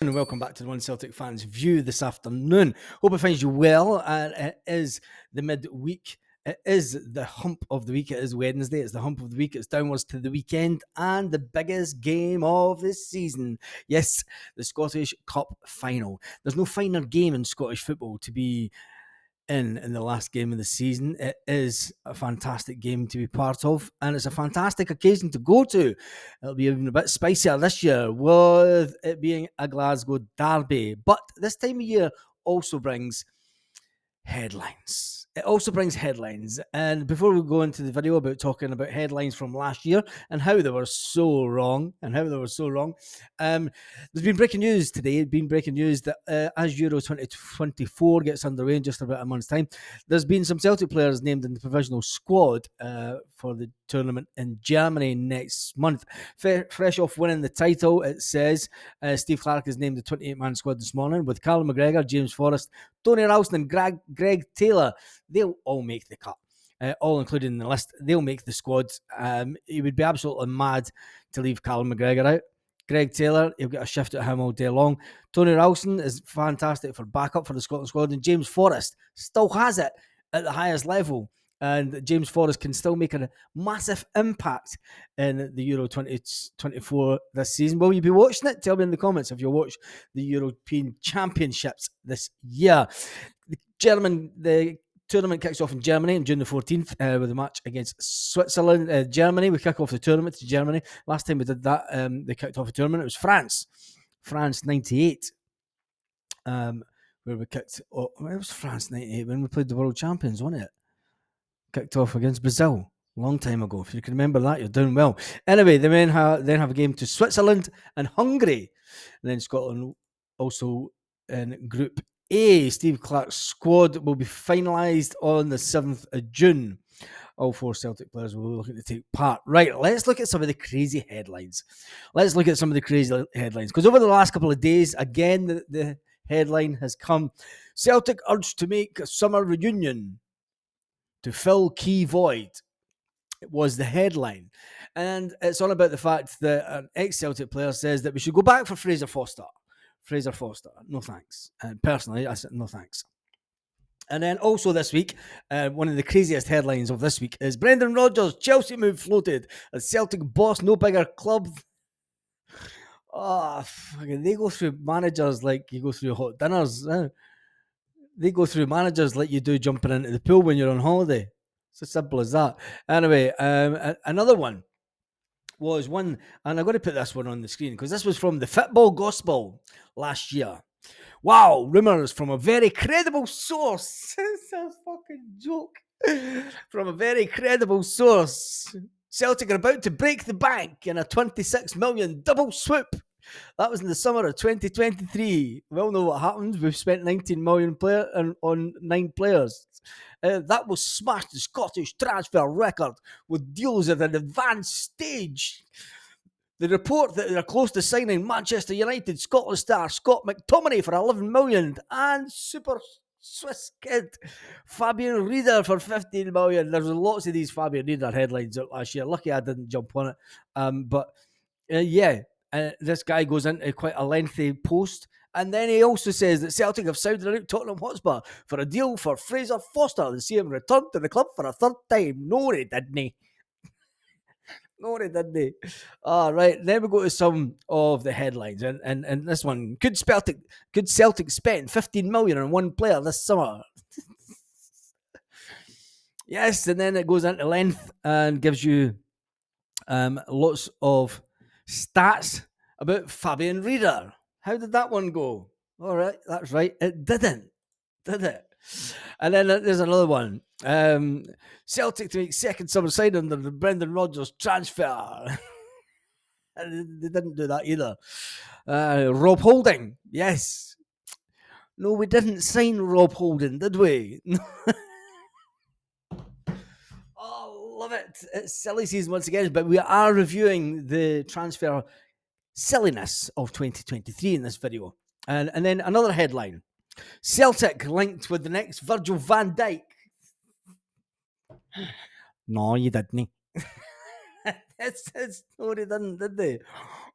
And welcome back to the One Celtic Fans View this afternoon. Hope it finds you well. And it is the midweek. It is the hump of the week. It is Wednesday. It's the hump of the week. It's downwards to the weekend and the biggest game of the season. Yes, the Scottish Cup final. There's no finer game in Scottish football to be in the last game of the season. It is a fantastic game to be part of, and it's a fantastic occasion to go to. It'll be even a bit spicier this year with it being a Glasgow derby. But this time of year also brings headlines. It also brings headlines. And before we go into the video about talking about headlines from last year and how they were so wrong, there's been breaking news today. It's been breaking news that as Euro 2024 gets underway in just about a month's time, there's been some Celtic players named in the provisional squad for the tournament in Germany next month. Fresh off winning the title, it says Steve Clarke is named the 28-man squad this morning with Callum McGregor, James Forrest, Tony Ralston and Greg Taylor. They'll all make the cut. All included in the list. They'll make the squad. It would be absolutely mad to leave Callum McGregor out. Greg Taylor, he'll get a shift at him all day long. Tony Ralston is fantastic for backup for the Scotland squad. And James Forrest still has it at the highest level. And James Forrest can still make a massive impact in the Euro 2024 this season. Will you be watching it? Tell me in the comments if you'll watch the European Championships this year. The tournament kicks off in Germany on June the 14th with a match against Switzerland. Germany, we kick off the tournament to Germany. Last time we did that, they kicked off a tournament. It was France 98. Where we kicked off. It was France 98 when we played the World Champions, wasn't it? Kicked off against Brazil. Long time ago. If you can remember that, you're doing well. Anyway, they then have a game to Switzerland and Hungary. And then Scotland also in Group A. Steve Clarke's squad will be finalised on the 7th of June. All 4 Celtic players will be looking to take part. Right, let's look at some of the crazy headlines. Because over the last couple of days, again, the headline has come. Celtic urged to make a summer reunion to fill key void. It was the headline. And it's all about the fact that an ex-Celtic player says that we should go back for Fraser Foster, no thanks. And personally, I said no thanks. And then also this week, one of the craziest headlines of this week is Brendan Rodgers, Chelsea move floated. A Celtic boss, no bigger club. Oh, they go through managers like you go through hot dinners. They go through managers like you do jumping into the pool when you're on holiday. It's as simple as that. Anyway, another one was one, and I'm going to put this one on the screen because this was from the Football Gospel last year. Wow, rumours from a very credible source. It's a fucking joke. From a very credible source. Celtic are about to break the bank in a 26 million double swoop. That was in the summer of 2023. We all know what happened. We've spent 19 million on 9 players. That will smash the Scottish transfer record with deals at an advanced stage. The report that they're close to signing Manchester United Scotland star Scott McTominay for 11 million and super Swiss kid Fabian Rieder for 15 million. There's lots of these Fabian Rieder headlines out last year. Lucky I didn't jump on it. This guy goes into quite a lengthy post. And then he also says that Celtic have sounded out Tottenham Hotspur for a deal for Fraser Foster to see him return to the club for a third time. No, he didn't. No, they didn't. All right, then we go to some of the headlines, and this one: Could Celtic spend 15 million on one player this summer? Yes, and then it goes into length and gives you lots of stats about Fabian Rieder. How did that one go? All right, that's right. It didn't, did it? And then there's another one. Celtic to make second summer signing under the Brendan Rodgers transfer. They didn't do that either. Rob Holding, yes. No, we didn't sign Rob Holding, did we? Oh, love it. It's silly season once again, but we are reviewing the transfer silliness of 2023 in this video. And then another headline. Celtic linked with the next Virgil van Dijk. No, you didn't. No, they didn't, did they?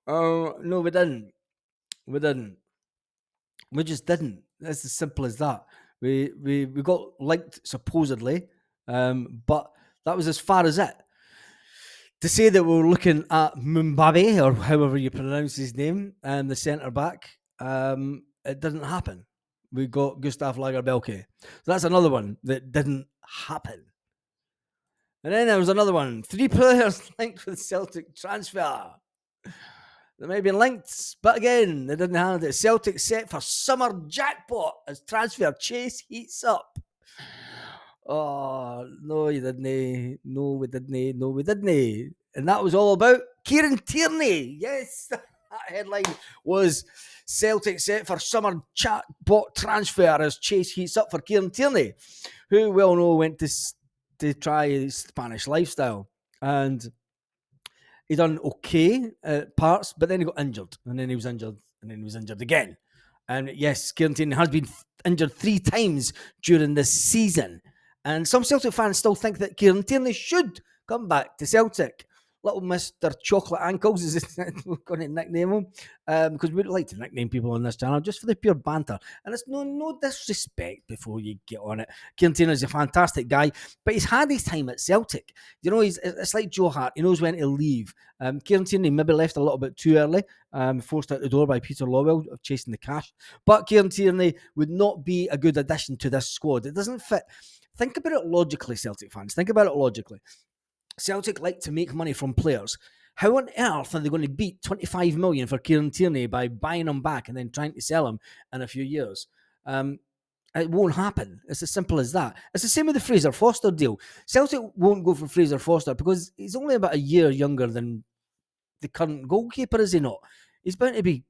No, we didn't. We just didn't. It's as simple as that. We got linked supposedly, but that was as far as it. To say that we were looking at Mumbabe, or however you pronounce his name, and the centre back, it didn't happen. We got Gustav Lagerbelke. So that's another one that didn't happen. And then there was another one. 3 players linked with Celtic transfer. They may be linked, but again, they didn't have it. Celtic set for summer jackpot as transfer chase heats up. Oh, no, you didn't. No, we didn't. No, we didn't. And that was all about Kieran Tierney. Yes, that headline was Celtic set for summer chatbot transfer as chase heats up for Kieran Tierney, who we all know went to try Spanish lifestyle. And he done okay at parts, but then he got injured, and then he was injured, and then he was injured again. And yes, Kieran Tierney has been injured 3 times during this season. And some Celtic fans still think that Kieran Tierney should come back to Celtic. Little Mr. Chocolate Ankles is we're going to nickname him, because we'd like to nickname people on this channel just for the pure banter. And it's no disrespect before you get on it. Kieran Tierney is a fantastic guy, but he's had his time at Celtic. You know, it's like Joe Hart. He knows when to leave. Kieran Tierney maybe left a little bit too early, forced out the door by Peter Lawwell of chasing the cash. But Kieran Tierney would not be a good addition to this squad. It doesn't fit. Think about it logically, Celtic fans. Think about it logically. Celtic like to make money from players. How on earth are they going to beat 25 million for Kieran Tierney by buying him back and then trying to sell him in a few years? It won't happen. It's as simple as that. It's the same with the Fraser Foster deal. Celtic won't go for Fraser Foster because he's only about a year younger than the current goalkeeper, is he not? He's bound to be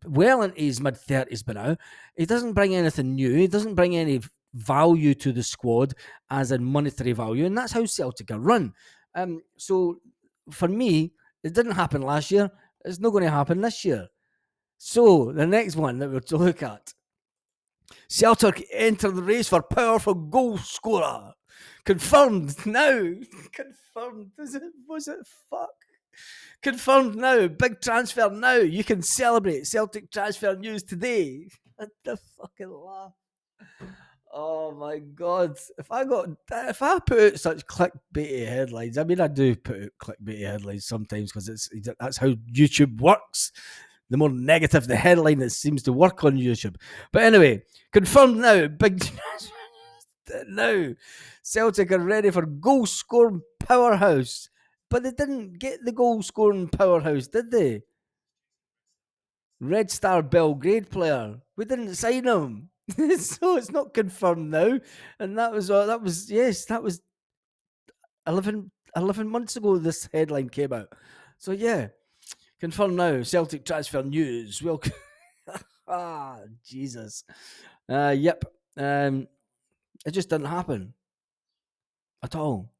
well into his mid-30s by now. He doesn't bring anything new. He doesn't bring any value to the squad as in monetary value, and that's how Celtic are run. So for me, it didn't happen last year. It's not going to happen this year. So the next one that we're to look at, Celtic enter the race for powerful goal scorer. Confirmed now. Confirmed. Was it? Fuck. Confirmed now. Big transfer now. You can celebrate Celtic transfer news today. What the fucking laugh. Oh my god! If I put out such clickbaity headlines, I mean I do put out clickbaity headlines sometimes because that's how YouTube works. The more negative the headline, it seems to work on YouTube. But anyway, confirmed now. Big now. Celtic are ready for goal scoring powerhouse, but they didn't get the goal scoring powerhouse, did they? Red Star Belgrade player. We didn't sign him. So it's not confirmed now. And that was 11 months ago this headline came out. So yeah, confirmed now. Celtic transfer news. Well, Jesus. Yep. It just didn't happen at all.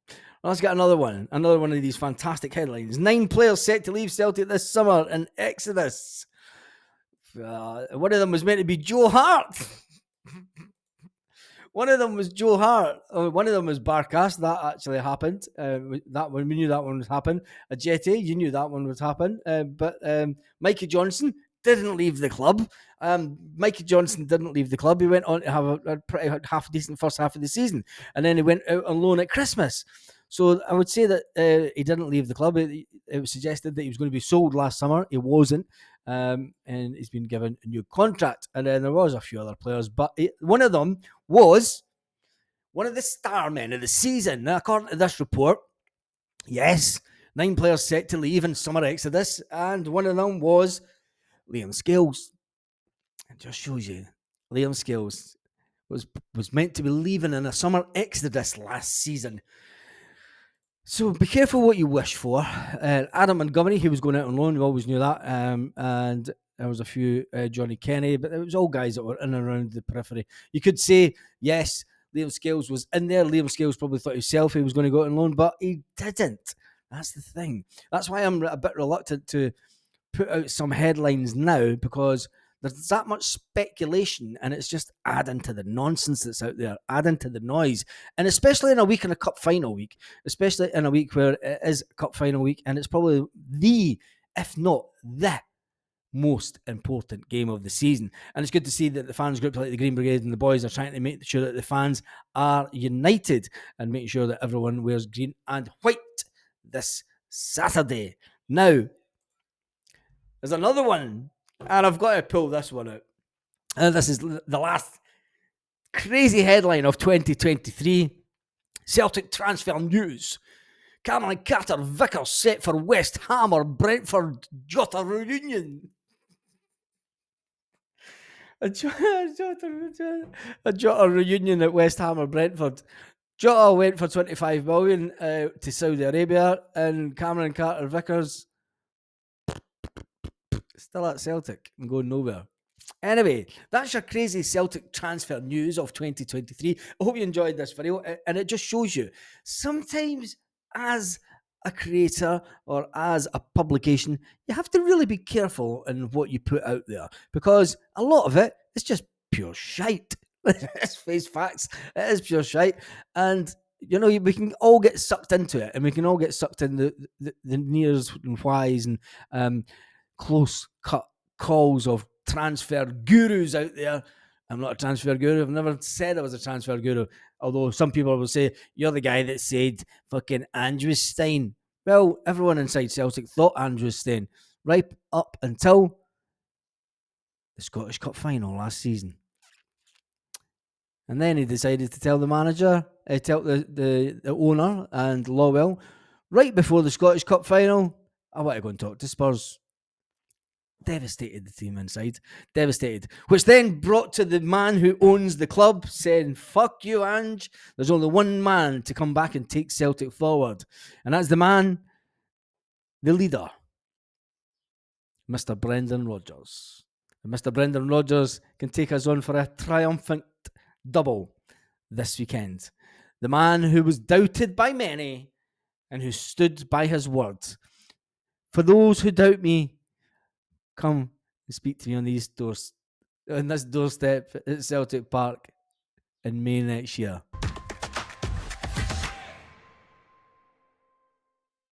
Let's get another one. Another one of these fantastic headlines. 9 players set to leave Celtic this summer in Exodus. One of them was meant to be Joe Hart. One of them was Joe Hart. One of them was Barkas. That actually happened. That one, we knew that one would happen. A Jetty, you knew that one would happen. But Mikey Johnson didn't leave the club. Mikey Johnson didn't leave the club. He went on to have a pretty half decent first half of the season, and then he went out on loan at Christmas. So I would say that he didn't leave the club. It was suggested that he was going to be sold last summer. He wasn't. And he's been given a new contract. And then there was a few other players, but one of them was one of the star men of the season. Now, according to this report, yes, 9 players set to leave in summer exodus, and one of them was Liam Scales. It just shows you, Liam Scales was meant to be leaving in a summer exodus last season. So be careful what you wish for. Adam Montgomery, he was going out on loan. We always knew that. And there was a few, Johnny Kenny, but it was all guys that were in and around the periphery. You could say, yes, Liam Scales was in there. Liam Scales probably thought himself he was going to go out on loan, but he didn't. That's the thing. That's why I'm a bit reluctant to put out some headlines now, because there's that much speculation, and it's just adding to the nonsense that's out there, adding to the noise. And especially in a cup final week, especially in a week where it is a cup final week, and it's probably if not the most important game of the season. And it's good to see that the fans group like the Green Brigade and the boys are trying to make sure that the fans are united and making sure that everyone wears green and white this Saturday. Now, there's another one, and I've got to pull this one out. And this is the last crazy headline of 2023. Celtic transfer news. Cameron Carter-Vickers set for West Ham or Brentford Jota reunion. A Jota reunion at West Ham or Brentford. Jota went for 25 million to Saudi Arabia, and Cameron Carter-Vickers still at Celtic and going nowhere. Anyway, that's your crazy Celtic transfer news of 2023. I hope you enjoyed this video, and it just shows you sometimes as a creator or as a publication, you have to really be careful in what you put out there, because a lot of it is just pure shite. Let's face facts, it is pure shite. And you know, we can all get sucked into it, and we can all get sucked in the nears and whys and close cut calls of transfer gurus out there. I'm not a transfer guru. I've never said I was a transfer guru. Although some people will say, you're the guy that said fucking Andrew Stein. Well, everyone inside Celtic thought Andrew Stein right up until the Scottish Cup final last season. And then he decided to tell the manager, tell the owner and Lawwell, right before the Scottish Cup final, I want to go and talk to Spurs. Devastated the team inside. Devastated. Which then brought to the man who owns the club saying, fuck you, Ange. There's only one man to come back and take Celtic forward. And that's the man, the leader, Mr. Brendan Rodgers. And Mr. Brendan Rodgers can take us on for a triumphant double this weekend. The man who was doubted by many and who stood by his word. For those who doubt me, come and speak to me on this doorstep at Celtic Park in May next year.